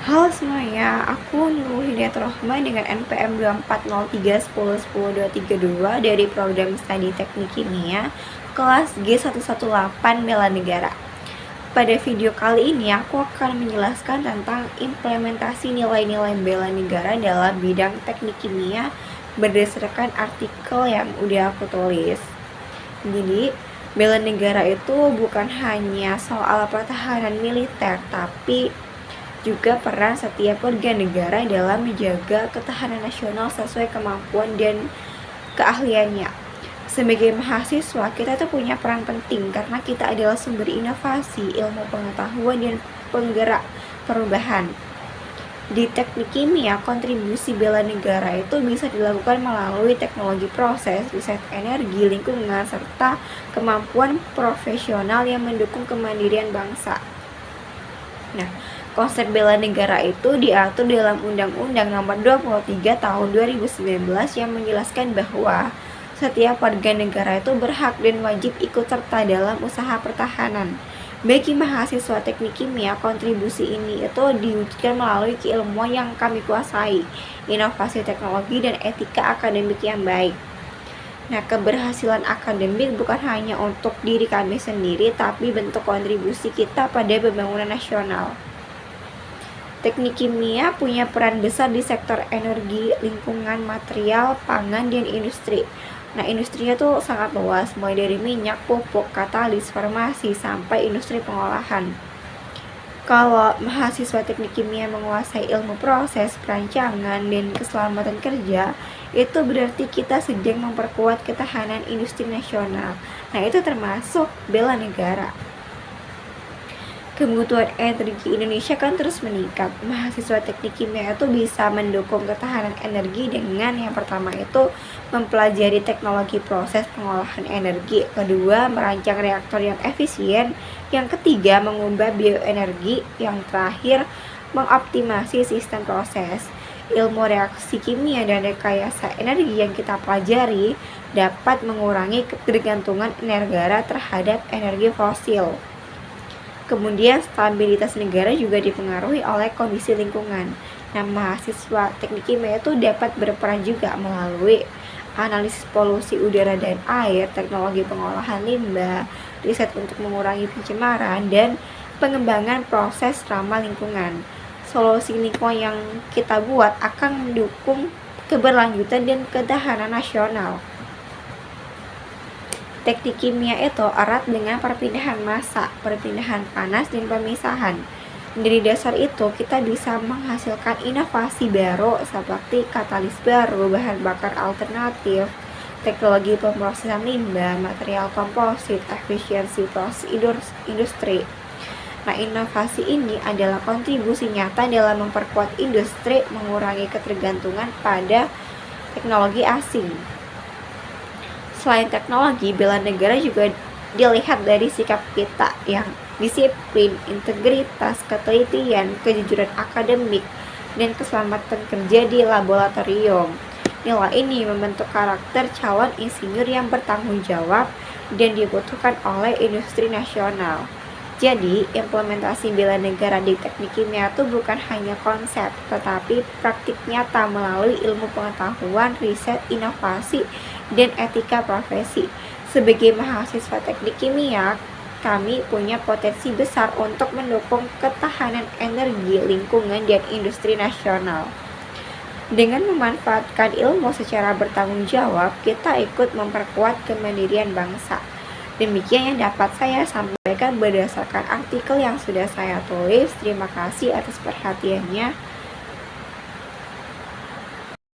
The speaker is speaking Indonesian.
Halo semuanya, aku Nurul Hidayatul Rahma dengan NPM 2403101022 dari program studi teknik kimia kelas G118 Bela Negara. Pada video kali ini aku akan menjelaskan tentang implementasi nilai-nilai bela negara dalam bidang teknik kimia berdasarkan artikel yang udah aku tulis. Jadi, bela negara itu bukan hanya soal pertahanan militer, tapi juga peran setiap warga negara dalam menjaga ketahanan nasional sesuai kemampuan dan keahliannya. Sebagai mahasiswa, kita tuh punya peran penting karena kita adalah sumber inovasi, ilmu pengetahuan, dan penggerak perubahan. Di teknik kimia, kontribusi bela negara itu bisa dilakukan melalui teknologi proses, riset energi, lingkungan, serta kemampuan profesional yang mendukung kemandirian bangsa. Nah, konsep bela negara itu diatur dalam Undang-Undang Nomor 23 Tahun 2019 yang menjelaskan bahwa setiap warga negara itu berhak dan wajib ikut serta dalam usaha pertahanan. Bagi mahasiswa teknik kimia, kontribusi ini itu diwujudkan melalui keilmuan yang kami kuasai, inovasi teknologi, dan etika akademik yang baik. Nah, keberhasilan akademik bukan hanya untuk diri kami sendiri, tapi bentuk kontribusi kita pada pembangunan nasional. Teknik kimia punya peran besar di sektor energi, lingkungan, material, pangan, dan industri. Nah, industrinya tuh sangat luas, mulai dari minyak, pupuk, katalis, farmasi, sampai industri pengolahan. Kalau mahasiswa teknik kimia menguasai ilmu proses, perancangan, dan keselamatan kerja, itu berarti kita sedang memperkuat ketahanan industri nasional. Nah, itu termasuk bela negara. Kebutuhan energi Indonesia kan terus meningkat. Mahasiswa teknik kimia itu bisa mendukung ketahanan energi dengan yang pertama itu mempelajari teknologi proses pengolahan energi, kedua merancang reaktor yang efisien, yang ketiga mengubah bioenergi, yang terakhir mengoptimasi sistem proses. Ilmu reaksi kimia dan rekayasa energi yang kita pelajari dapat mengurangi ketergantungan negara terhadap energi fosil. Kemudian stabilitas negara juga dipengaruhi oleh kondisi lingkungan. Nah, mahasiswa teknik kimia itu dapat berperan juga melalui analisis polusi udara dan air, teknologi pengolahan limbah, riset untuk mengurangi pencemaran, dan pengembangan proses ramah lingkungan. Solusi lingkungan yang kita buat akan mendukung keberlanjutan dan ketahanan nasional. Teknik kimia itu erat dengan perpindahan massa, perpindahan panas, dan pemisahan. Dari dasar itu, kita bisa menghasilkan inovasi baru seperti katalis baru, bahan bakar alternatif, teknologi pemrosesan limbah, material komposit, efisiensi proses industri. Nah, inovasi ini adalah kontribusi nyata dalam memperkuat industri, mengurangi ketergantungan pada teknologi asing. Selain teknologi, bela negara juga dilihat dari sikap kita yang disiplin, integritas, ketelitian, kejujuran akademik, dan keselamatan kerja di laboratorium. Nilai ini membentuk karakter calon insinyur yang bertanggung jawab dan dibutuhkan oleh industri nasional. Jadi, implementasi bela negara di teknik kimia itu bukan hanya konsep, tetapi praktik nyata melalui ilmu pengetahuan, riset, inovasi, dan etika profesi. Sebagai mahasiswa teknik kimia, kami punya potensi besar untuk mendukung ketahanan energi, lingkungan, dan industri nasional. Dengan memanfaatkan ilmu secara bertanggung jawab, kita ikut memperkuat kemandirian bangsa. Demikian yang dapat saya sampaikan berdasarkan artikel yang sudah saya tulis. Terima kasih atas perhatiannya.